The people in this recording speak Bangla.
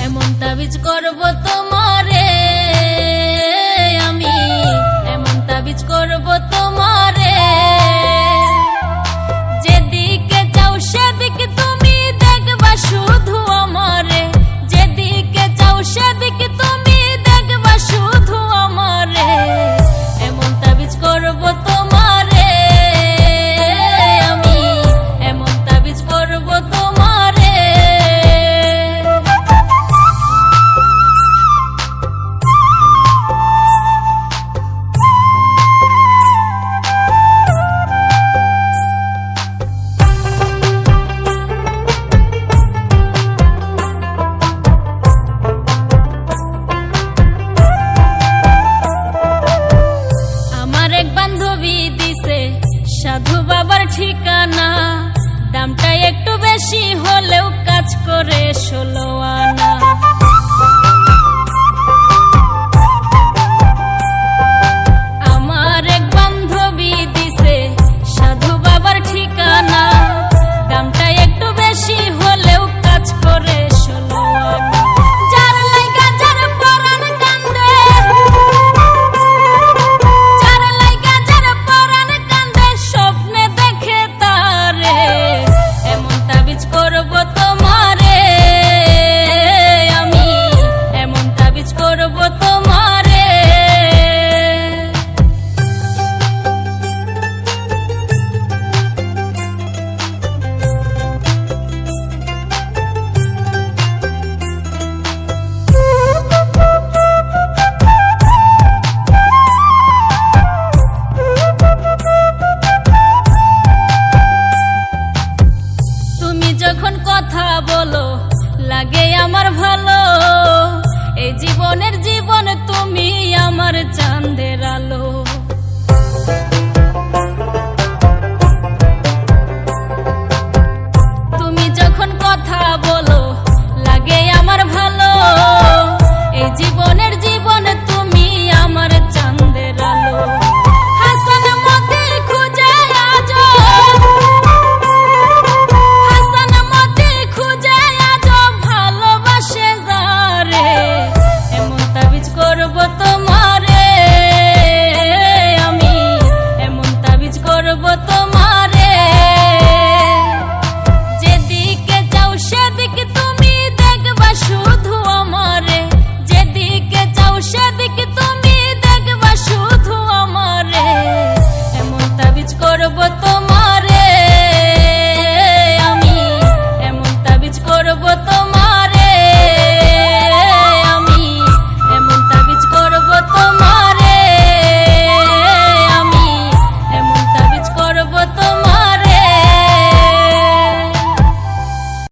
এমন তাবিজ করব তোমারে আমি, এমন তাবিজ করব তোমারে, যেদিকে যাও সেদিকে তুমি দেখবা শুধু আমারে, যেদিকে যাও সেদিকে তুমি দেখবা শুধু আমারে, এমন তাবিজ করব তোমারে আমি, এমন তাবিজ করব তোমারে। সাধু বাবার ঠিকানা, দামটা একটু বেশি হলেও কাজ করে 16 আনা। আমার এক বান্ধবী দিছে সাধু বাবার ঠিকানা, দামটা একটু বেশি হলেও কাজ করে 16 আনা। যার লাইগা যার পরাণ কান্দে, যার লাইগা যার পরাণ কান্দে, স্বপ্নে দেখে তারে, এমন তাবিজ করব তোমারে আমি, এমন তাবিজ করব তোমারে। তুমি যখন কথা বলো লাগে আমার ভালো, এই জীবনের জীবন তুমি আমার চাঁদের আলো।